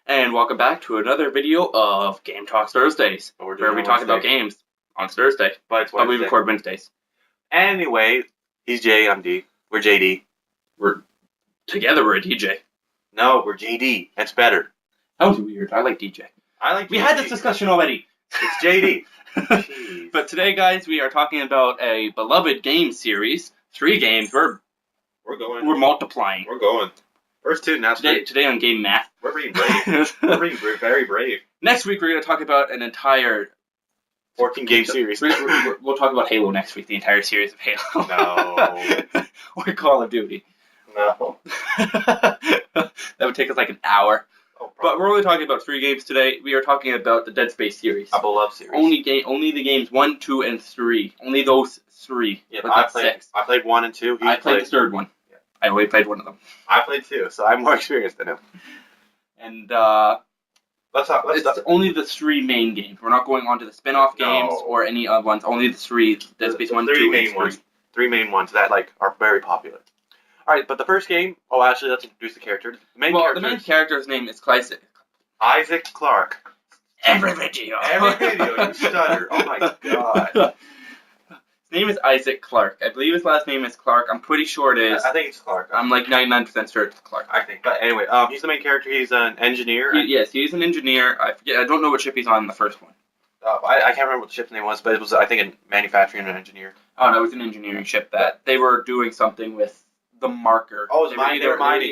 And welcome back to another video of Game Talks Thursdays, where we talk about games on Thursday. But we record Wednesdays. Anyway, he's Jay, I'm D. We're JD. Together we're a DJ. No, we're JD. That's better. That was weird. I like DJ. I like. We had this discussion already. It's JD. But today, guys, we are talking about a beloved game series. 3 games. We're multiplying. We're going. First 2 now. Today on Game Math. We're being brave. We're very brave. Next week we're going to talk about an entire 14 game series. We'll talk about Halo next week. The entire series of Halo. No. Or Call of Duty. No. That would take us like an hour. Oh, but we're only talking about 3 games today. We are talking about the Dead Space series. A beloved series. Only the games 1, 2, and 3. Only those 3. Yeah, I played 1 and 2. I played the 3rd one. Yeah. I only played one of them. I played 2, so I'm more experienced than him. And it's only the 3 main games. We're not going on to the spin-off games or any other ones. Only the 3 Dead Space 1, 2, and 3. 3 main ones that are very popular. All right, but the first game. Oh, actually, let's introduce the character. The main character's name is Isaac Clarke. Every video, you stutter. Oh my god. His name is Isaac Clarke. I believe his last name is Clarke. I'm pretty sure it is. I think it's Clarke. I'm like 99% sure it's Clarke. I think. But anyway, he's the main character. He's an engineer. Yes, he's an engineer. I forget. I don't know what ship he's on in the first one. I can't remember what the ship's name was, but it was, I think, a manufacturing and engineer. Oh, no, it was an engineering ship that they were doing something with the marker. Oh, it was mining. It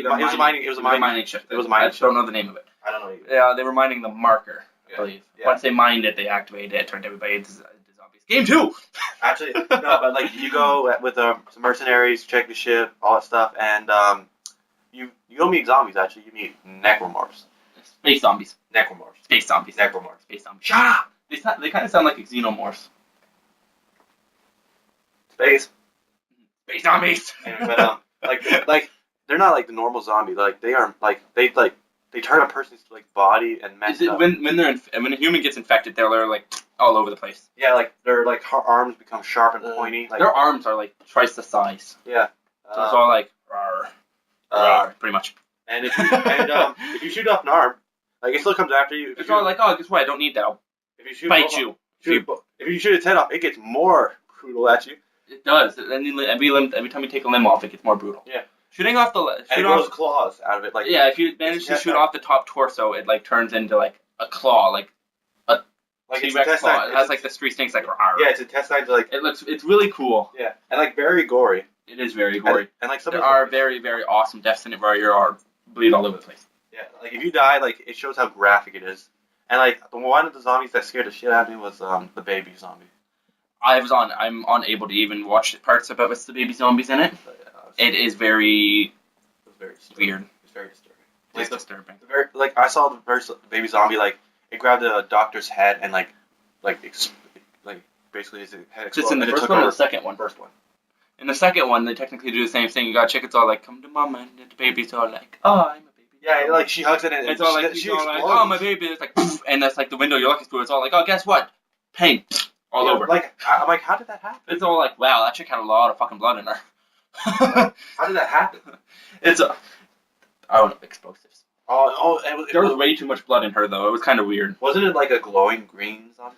was a mining ship. It was a mining ship. I don't know the name of it. I don't know either. Yeah, they were mining the marker, I believe. Yeah. Once they mined it, they activated it, turned everybody into zombies. Game 2! Actually, no, but you go with some mercenaries, check the ship, all that stuff, and you don't meet zombies, actually. You meet necromorphs. Space zombies. Necromorphs. Space zombies. Necromorphs. Space zombies. Shut up! They kind of sound like xenomorphs. Space zombies! But, they're not like the normal zombie. They turn a person's body and mess up. When a human gets infected, they're all over the place. Yeah, their arms become sharp and pointy. Their arms are twice the size. Yeah. So it's all rawr, pretty much. And if you shoot off an arm, it still comes after you. It's all oh, guess what? I don't need that. If you shoot bite you. If you shoot its head off, it gets more brutal at you. It does. Every time you take a limb off, it gets more brutal. Yeah. Shooting off and it grows claws out of it. If you manage to shoot off the top torso, it turns into a claw, a T-Rex claw. It has the 3 snakes Yeah, its intestines It's really cool. Yeah, and very gory. It is very gory. And there are very, very awesome deaths in it where you bleed all over the place. Yeah, if you die, it shows how graphic it is. And one of the zombies that scared the shit out of me was the baby zombie. I'm unable to even watch parts about the baby zombies in it. It is very weird. It's very disturbing. It's disturbing. I saw the first baby zombie, it grabbed the doctor's head and basically his head exploded. Just in the first one or the second one? First one. In the second one, they technically do the same thing. You got chickens all come to mama, and the baby's all oh, I'm a baby. Yeah, she hugs it and it's all she oh, my baby. It's poof, and that's the window you're looking through. It's all oh, guess what? Paint. All over. I'm how did that happen? It's all wow, that chick had a lot of fucking blood in her. How did that happen? I don't know, explosives. There was way too much blood in her though. It was kind of weird. Wasn't it a glowing green zombie?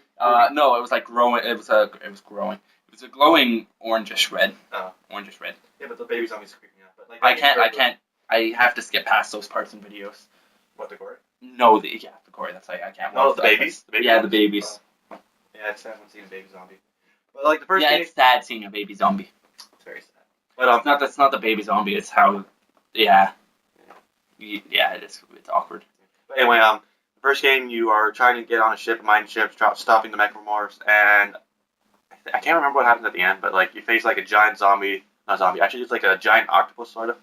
No, it was growing. It was growing. It was a glowing orangish red. Oh, orangish red. Yeah, but the baby zombie's creeping out. But I can't. I have to skip past those parts in videos. What, the gory? No, the gory. That's I can't. No, the babies. Yeah, the babies. Oh. Yeah, it's sad seeing a baby zombie. But the first game. It's sad seeing a baby zombie. It's very sad. But that's not the baby zombie. It's how. Yeah, it is. It's awkward. But anyway, the first game you are trying to get on a ship, mine ship, stopping the necromorphs, and I can't remember what happens at the end, but you face a giant zombie. Not zombie. Actually, it's a giant octopus sort of.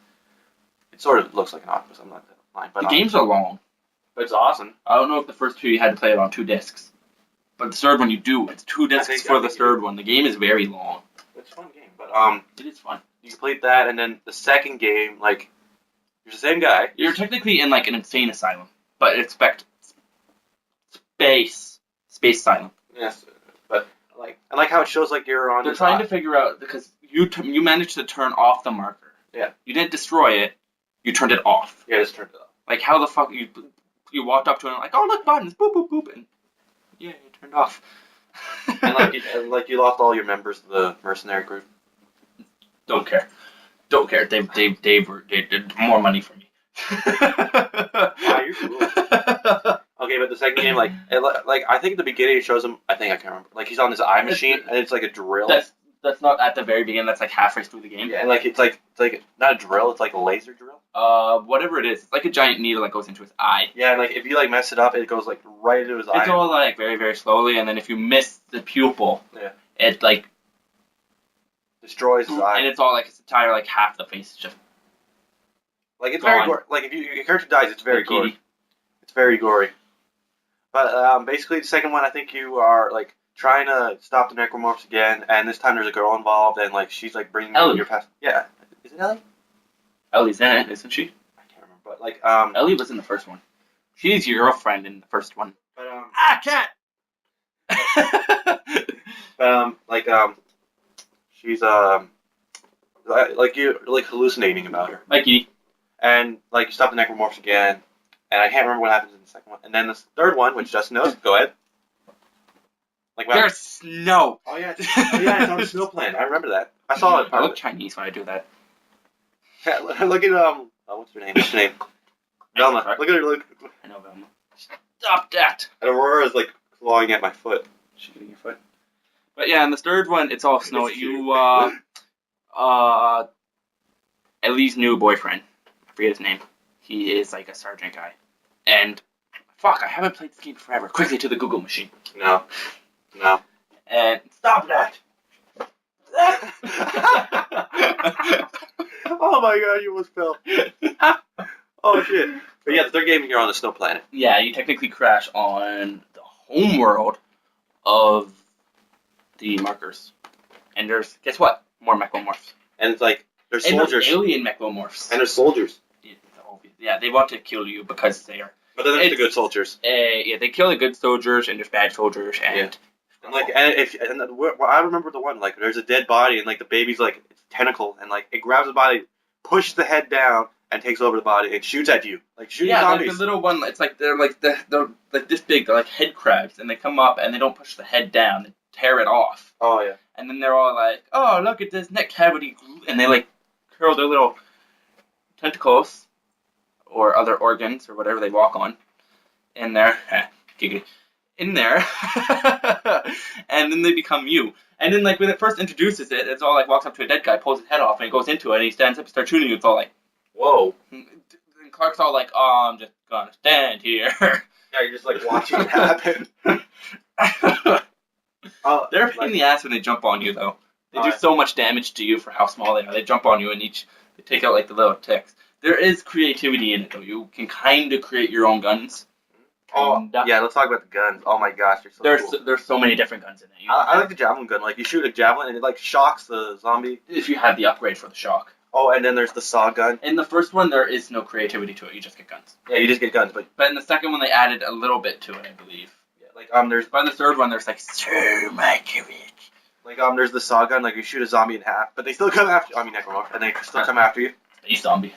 It sort of looks like an octopus. I'm not lying. But the games are long. But it's awesome. I don't know if the first 2 you had to play it on 2 discs. But the third one you do. It's 2 discs for the third one. The game is very long. It's a fun game, but it is fun. You complete that, and then the second game, you're the same guy. You're technically in an insane asylum, but expect space asylum. Yes, but I like how it shows you're on. They're trying to figure out because you managed to turn off the marker. Yeah. You didn't destroy it. You turned it off. Yeah, just turned it off. How the fuck you you walked up to it and like, oh look, buttons, boop boop boop, and yeah, it turned off. And you lost all your members of the mercenary group. Don't care. They did more money for me. Wow, you're cool. Okay, but the second game, like I think at the beginning it shows him. I can't remember. Like he's on this eye machine, and it's like a drill. That's not at the very beginning. That's like halfway through the game. Yeah, and like it's like not a drill. It's like a laser drill. Whatever it is, it's like a giant needle that goes into his eye. Yeah, and like if you like mess it up, it goes like right into his eye. It's all like very very slowly, and then if you miss the pupil, it like destroys his eye. And it's all like his entire like half the face is just like it's gone. very gory. Like if your character dies, it's very gory. It's very gory. But basically, the second one, I think you are like trying to stop the necromorphs again, and this time there's a girl involved, and like she's like bringing Ellie. your past. Yeah, is it Ellie? Ellie's in it, isn't she? I can't remember, but like Ellie was in the first one. She's your girlfriend in the first one. But cat. She's like you're like hallucinating about her, Mikey. and like you stop the necromorphs again, and I can't remember what happens in the second one, and then the third one, which Justin knows. Go ahead. Like there's snow. Oh yeah, it's on the snow planet. I remember that. I saw it. I look Chinese when I do that. Yeah, look at what's her name? Velma. Look at her. Look. I know Velma. Stop that. And Aurora's like clawing at my foot. She getting your foot. But yeah, in the third one, it's all snow. You Ellie's new boyfriend. I forget his name. He is like a sergeant guy. And fuck, I haven't played this game forever. Quickly to the Google machine. No. And stop that. Oh my god, you almost fell. Oh shit. But yeah, the third game you're on the snow planet. Yeah, you technically crash on the home world of the markers. And there's, guess what? More mechlomorphs. And it's like, there's soldiers. There's alien mechlomorphs. And there's soldiers. Yeah, they want to kill you because they are. But then there's the good soldiers. Yeah, they kill the good soldiers and there's bad soldiers and. Yeah. I remember the one like there's a dead body and like the baby's like it's a tentacle and like it grabs the body, pushes the head down and takes over the body and shoots at you like shooting zombies. Yeah, the little one. It's like they're like they're like this big. They're like head crabs and they come up and they don't push the head down. They tear it off. Oh yeah. And then they're all like, oh look at this neck cavity, and they like curl their little tentacles or other organs or whatever they walk on in there. In there, and then they become you. And then, like, when it first introduces it, it's all like walks up to a dead guy, pulls his head off, and he goes into it, and he stands up and starts shooting you. It's all like, whoa. And Clark's all like, oh, I'm just gonna stand here. Yeah, you're just like watching it happen. They're a pain in the ass when they jump on you, though. They do so much damage to you for how small they are. They jump on you, and they take out like the little ticks. There is creativity in it, though. You can kind of create your own guns. Oh, yeah, let's talk about the guns. Oh my gosh, they're so cool. There's so many different guns in it. I like the javelin gun. Like, you shoot a javelin and it, like, shocks the zombie. If you have the upgrade for the shock. Oh, and then there's the saw gun. In the first one, there is no creativity to it. You just get guns. Yeah, you just get guns. But in the second one, they added a little bit to it, I believe. Yeah, like, there's... But in the third one, there's, like, so much of it. Like, there's the saw gun. Like, you shoot a zombie in half. But they still come after you. I mean, necromorph. And they still come after you. Space zombie.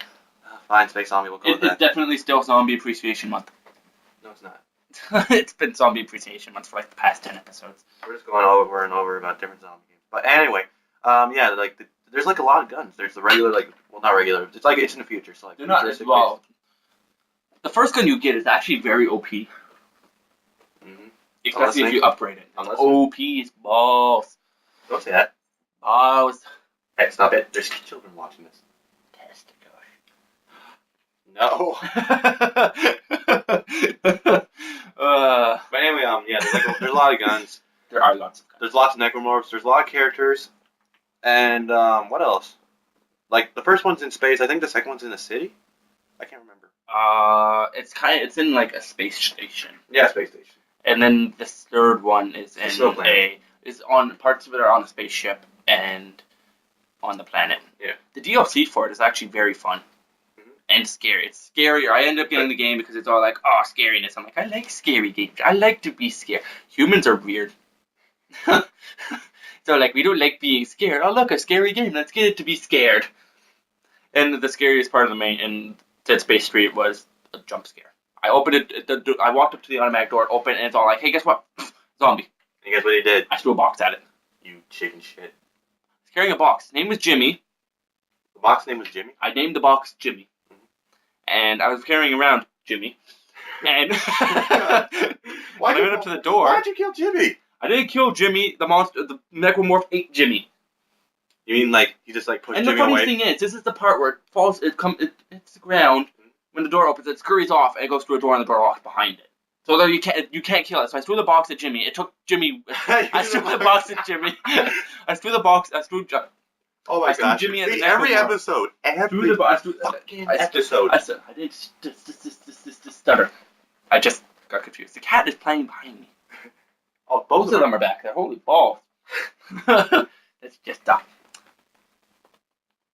Fine, space zombie. We'll go with that. It's definitely still Zombie Appreciation Month. No, it's not. It's been Zombie Appreciation Month for like the past 10 episodes. We're just going over and over about different zombie games. But anyway, yeah, like there's like a lot of guns. There's the regular, like, well, not regular. It's like it's in the future, so like. They're not as well. The first gun you get is actually very OP. Mm-hmm. Especially if you upgrade it. OP is balls. Don't say that. Balls. Hey, stop it. There's children watching this. No. But anyway, yeah, there's a lot of guns. There are lots of guns. There's lots of necromorphs. There's a lot of characters. And what else? Like the first one's in space. I think the second one's in a city. I can't remember. It's in like a space station. Yeah, space station. And then the third one is in parts of it are on a spaceship and on the planet. Yeah. The DLC for it is actually very fun. And scary. It's scary. I end up getting the game because it's all like, oh, scariness. I'm like, I like scary games. I like to be scared. Humans are weird. So, like, we don't like being scared. Oh, look, a scary game. Let's get it to be scared. And the scariest part of the main in Dead Space 3 was a jump scare. I opened it. I walked up to the automatic door, it opened, and it's all like, hey, guess what? Zombie. And guess what he did? I threw a box at it. You chicken shit. He's carrying a box. His name was Jimmy. The box name was Jimmy? I named the box Jimmy. And I was carrying around Jimmy. And when I went up to the door... Why'd you kill Jimmy? I didn't kill Jimmy. The monster, the necromorph ate Jimmy. You mean like he just like pushed Jimmy away? And the funny thing is, this is the part where it falls, it hits the ground. When the door opens, it scurries off and it goes through a door and the door locks behind it. So there you can't kill it. So I threw the box at Jimmy. It took Jimmy. I threw the box at Jimmy. I threw the box. Oh my god! Jimmy at the every necromorph. episode. Episode. I didn't stutter. I just got confused. The cat is playing behind me. Oh, both of them are back there. Holy balls! Let's just die.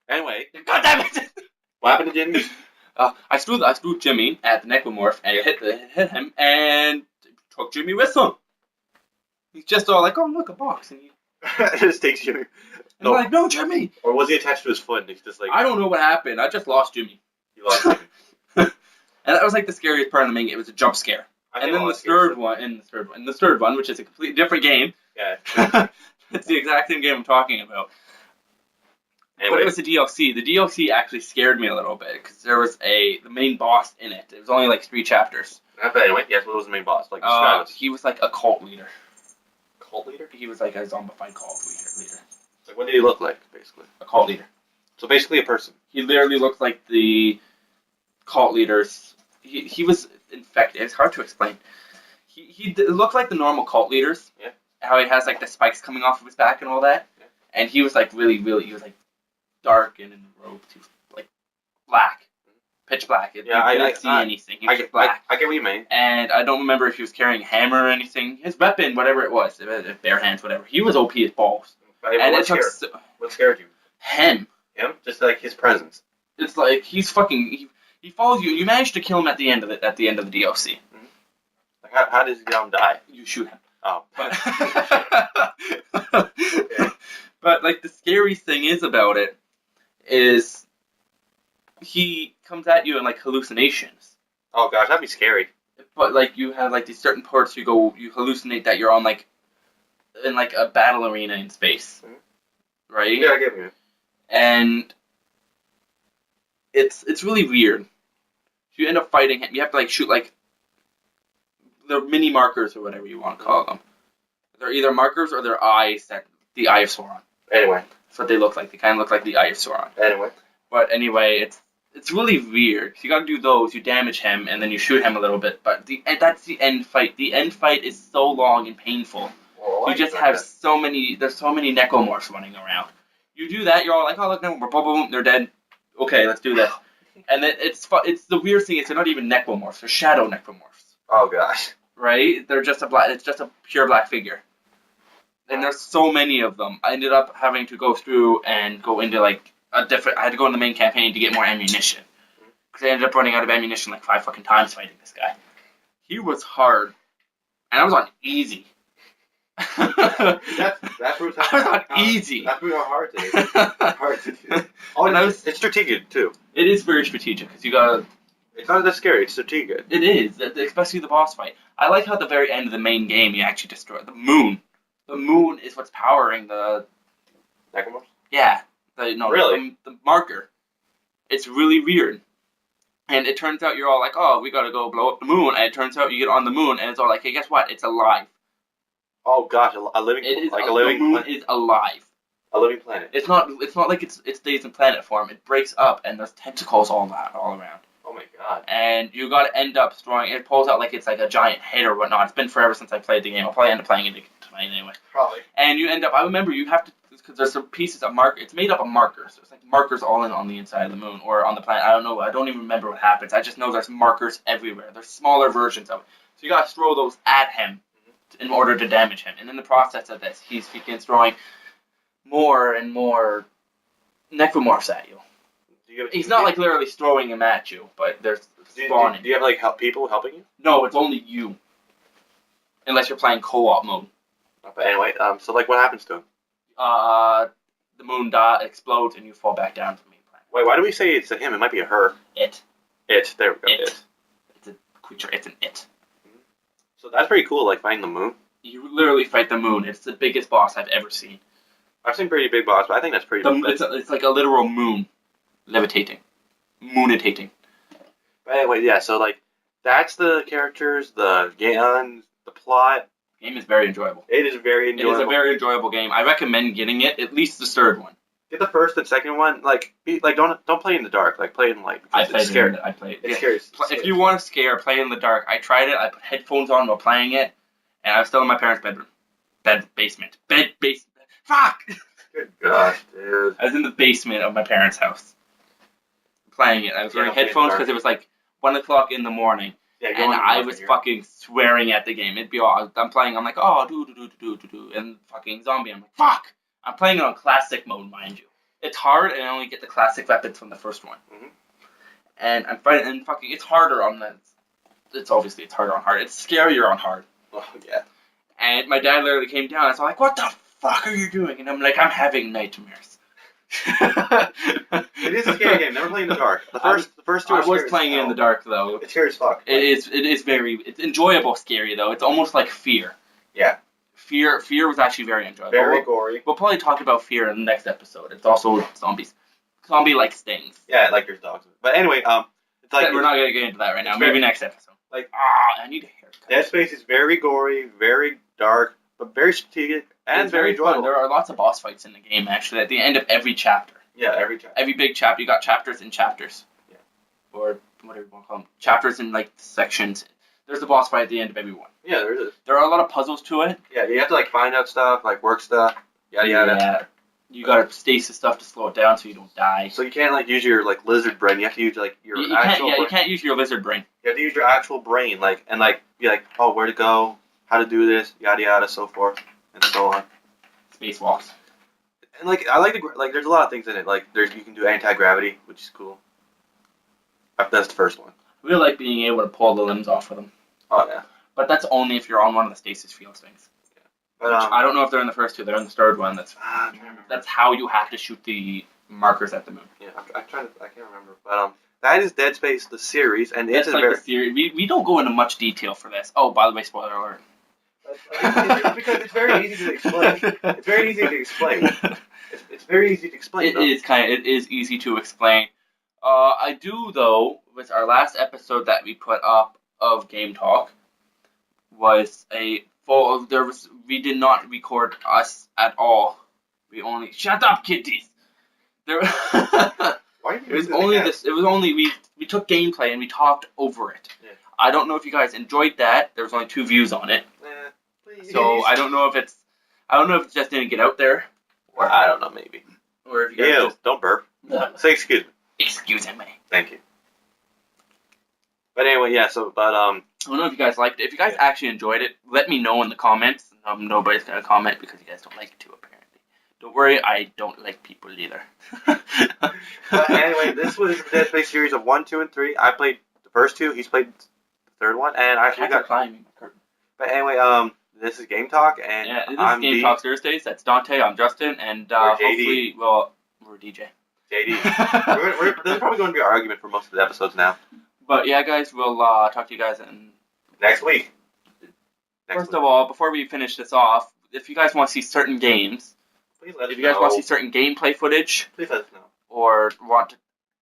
Anyway, God damn it! What happened to Jimmy? I threw Jimmy at the necromorph and it hit him and took Jimmy with him. He's just all like, oh look, a box, and he just takes Jimmy. I'm like, no, Jimmy. Or was he attached to his foot? And he's just like, I don't know what happened. I just lost Jimmy. You lost Jimmy. And that was like the scariest part of the main game. It was a jump scare. And then the third one, which is a completely different game. Yeah. It's the exact same game I'm talking about. Anyway. But it was the DLC. The DLC actually scared me a little bit because there was the main boss in it. It was only like 3 chapters. But anyway, yes, what was the main boss? Like, describe us. He was like a cult leader. Cult leader? He was like a zombified cult leader. Like, what did he look like, basically? A cult leader. So basically a person. He literally looked like the cult leaders. He was infected. It's hard to explain. He looked like the normal cult leaders. Yeah. How he has like the spikes coming off of his back and all that. Yeah. And he was like really, he was like dark and in the robes. He was like black. Pitch black. You couldn't see anything. He was just black. I get what you mean. And I don't remember if he was carrying a hammer or anything. His weapon, whatever it was, bare hands, whatever. He was OP as balls. And what scared you? Him. Him? Just like his presence. It's like he's fucking. He follows you. You managed to kill him at the end of it. At the end of the DLC. Mm-hmm. Like how does he die? You shoot him. Oh. Okay. But like the scary thing is about it is he comes at you in like hallucinations. Oh gosh, that'd be scary. But like you have like these certain parts you hallucinate that you're on like in like a battle arena in space. Mm-hmm. Right? Yeah, I get you. And it's really weird. You end up fighting him. You have to like shoot like the mini markers or whatever you want to call them. They're either markers or they're eyes, that the Eye of Sauron. Anyway. That's what they look like. They kind of look like the Eye of Sauron. Anyway. But anyway, it's really weird. You gotta do those. You damage him and then you shoot him a little bit. But that's the end fight. The end fight is so long and painful. Well, you just have so many. There's so many necromorphs running around. You do that, you're all like, oh look, no, boom, boom, they're dead. Okay, let's do this. And then it's the weird thing is they're not even necromorphs. They're shadow necromorphs. Oh gosh. Right? They're just it's just a pure black figure. And there's so many of them. I ended up having to go through and go into like I had to go in the main campaign to get more ammunition. Because I ended up running out of ammunition like 5 fucking times fighting this guy. He was hard. And I was on easy. That's not easy. That's how hard it is. Hard to do. Oh, and it's strategic too. It is very strategic because you gotta. It's not that scary. It's strategic. It is, especially the boss fight. I like how at the very end of the main game you actually destroy the moon. The moon is what's powering the. Necromorphs? Yeah. Really? The marker. It's really weird. And it turns out you're all like, oh, we gotta go blow up the moon. And it turns out you get on the moon and it's all like, hey, guess what? It's alive. Oh gosh, a living the moon is alive. A living planet. It's not like it stays in planet form. It breaks up and there's tentacles all around. Oh my god. And you gotta end up destroying it. Pulls out like it's like a giant head or whatnot. It's been forever since I played the game. I'll probably end up playing it tonight anyway. Probably. And you end up. I remember you have to because there's some pieces of marker. It's made up of markers. There's like markers all on the inside of the moon or on the planet. I don't know. I don't even remember what happens. I just know there's markers everywhere. There's smaller versions of it. So you gotta throw those at him in order to damage him. And in the process of this, he begins throwing more and more necromorphs at you. He's not like literally throwing them at you, but they're spawning. Do you have like people helping you? No, it's only you. Unless you're playing co-op mode. But anyway, so like what happens to him? The moon explodes and you fall back down to the main planet. Wait, why do we say it's a him? It might be a her. It. There we go. It's a creature. It's an it. So that's pretty cool, like fighting the moon. You literally fight the moon. It's the biggest boss I've ever seen. I've seen pretty big boss, but I think that's pretty. It's like a literal moon, levitating, moonitating. But anyway, yeah. So like, that's the characters, the guns, the plot. The game is very enjoyable. It is very enjoyable. It is a very enjoyable game. I recommend getting it, at least the third one. Get the first and second one. Like, don't play in the dark. Like, play in light. I played it's scary. I played. It's scary. If you want to scare, play in the dark. I tried it. I put headphones on while playing it, and I was still in my parents' bedroom, basement. Fuck. Good gosh, dude. I was in the basement of my parents' house, playing it. I was wearing headphones because it was like 1:00 in the morning. Yeah, and I was fucking swearing at the game. It'd be all I'm playing. I'm like, oh, do, and fucking zombie. I'm like, fuck. I'm playing it on classic mode, mind you. It's hard, and I only get the classic weapons from the first one. Mm-hmm. And I'm fighting, and fucking, it's harder on the. It's harder on hard. It's scarier on hard. Oh yeah. And my dad literally came down, and I was like, what the fuck are you doing? And I'm like, I'm having nightmares. It is a scary game. Never play in the dark. The first two. I was playing in the dark though. It's scary as fuck. It is it's enjoyable scary though. It's almost like fear. Yeah. Fear was actually very enjoyable. Very gory. We'll probably talk about fear in the next episode. It's also zombies. Zombie-like stings. Yeah, like there's dogs. But anyway, it's like we're not gonna get into that right now. Maybe next episode. Like I need a haircut. Dead Space is very gory, very dark, but very strategic and it's very enjoyable. fun. There are lots of boss fights in the game actually. At the end of every chapter. Yeah, every chapter. Every big chapter, you got chapters and chapters. Yeah. Or whatever you want to call them. Chapters and like sections. There's a boss fight at the end of every one. Yeah, there is. There are a lot of puzzles to it. Yeah, you have to like find out stuff, like work stuff, yada yada. Yeah. You gotta stasis stuff to slow it down so you don't die. So you can't like use your like lizard brain. You have to use like your actual. You can't use your lizard brain. You have to use your actual brain, like and like be like, oh, where to go, how to do this, yada yada, so forth and so on. Spacewalks. And like I like like there's a lot of things in it. Like you can do anti-gravity, which is cool. That's the first one. I really like being able to pull the limbs off of them. Oh yeah. But that's only if you're on one of the stasis field things. Yeah. But I don't know if they're in the first two. They're in the third one. That's how you have to shoot the markers at the moon. Yeah, I can't remember. But that is Dead Space the series, and it's like the series. We don't go into much detail for this. Oh, by the way, spoiler alert. It's because it's very easy to explain. It's very easy to explain. It's very easy to explain. It is easy to explain. I do though. With our last episode that we put up of Game Talk was we did not record us at all. We only shut up, kitties. There. Why it was only this. It was only we took gameplay and we talked over it. Yeah. I don't know if you guys enjoyed that. There was only 2 views on it. So I don't know if it just didn't get out there. Or I don't know, maybe. Or if you guys just, don't burp. Say excuse me. Excuse me. Thank you. But anyway, yeah. So, but I don't know if you guys liked it. If you guys actually enjoyed it, let me know in the comments. Nobody's gonna comment because you guys don't like it too, apparently. Don't worry, I don't like people either. But anyway, this was the Dead Space series of 1, 2, and 3. I played the first 2. He's played the third one, and I actually got climbing. But anyway, this is Game Talk, and this is Game Talk Thursdays. That's Dante. I'm Justin, and hopefully, we're DJ. JD. There's probably going to be an argument for most of the episodes now. But yeah, guys, we'll talk to you guys next week. First of all, before we finish this off, if you guys want to see certain games, please let us know. If you guys want to see certain gameplay footage, please let us know. Or want to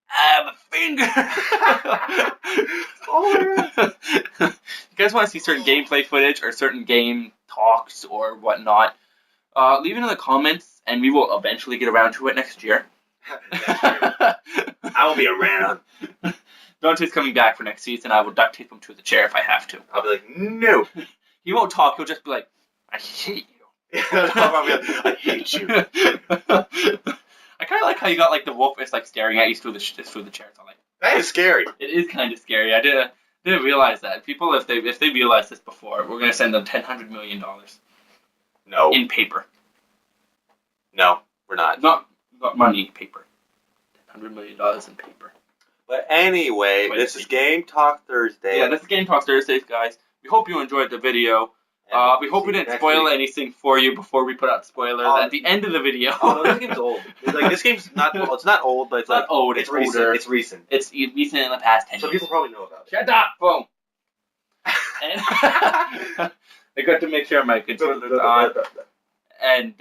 have a finger. If you guys want to see certain gameplay footage or certain game talks or whatnot, leave it in the comments, and we will eventually get around to it next year. I will be around. Dante's coming back for next season. I will duct tape him to the chair if I have to. I'll be like, no. He won't talk. He'll just be like, I hate you. I hate you. I kind of like how you got like the wolf is like staring at you through the chair. So like that is scary. It is kind of scary. I didn't realize that. People, if they realized this before, we're gonna send them $100 million. No. In paper. No, we're not. Not money, paper. $100 million in paper. But anyway, this is Game Talk Thursday. Yeah, this is Game Talk Thursdays, guys. We hope you enjoyed the video. We hope we didn't spoil anything for you before we put out spoilers at the end of the video. Oh, no, this game's old. Like, this game's not old. It's not old, but it's not old. It's recent. older. It's recent. It's recent in the past 10 years. So people probably know about it. Shut up! Boom. And I got to make sure my controller's on. And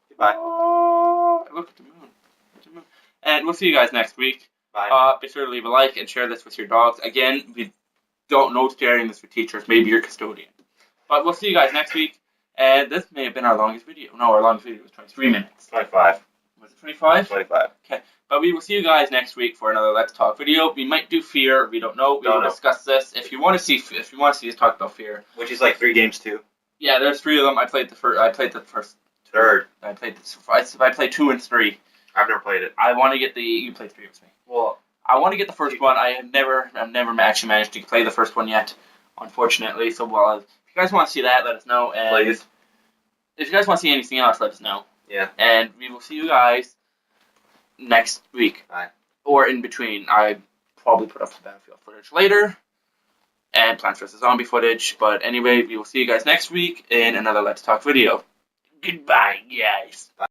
Goodbye. look at the moon. And we'll see you guys next week. Bye. Be sure to leave a like and share this with your dogs. Again, we don't know sharing this with teachers. Maybe your custodian. But we'll see you guys next week. And this may have been our longest video. No, our longest video was 23 minutes. 25. Was it 25? 25. Okay. But we will see you guys next week for another Let's Talk video. We might do Fear. We don't know. We will discuss this. If you want to see us talk about Fear, which is like 3 games too. Yeah, there's 3 of them. I played the first. Third. I played 2 and 3. I've never played it. I want to get you played 3 with me. Well, I want to get the first one. I've never actually managed to play the first one yet, unfortunately. So, if you guys want to see that, let us know. And please. If you guys want to see anything else, let us know. Yeah. And we will see you guys next week. Bye. Or in between. I probably put up some Battlefield footage later. And Plants vs. Zombie footage. But anyway, we will see you guys next week in another Let's Talk video. Goodbye, guys. Bye.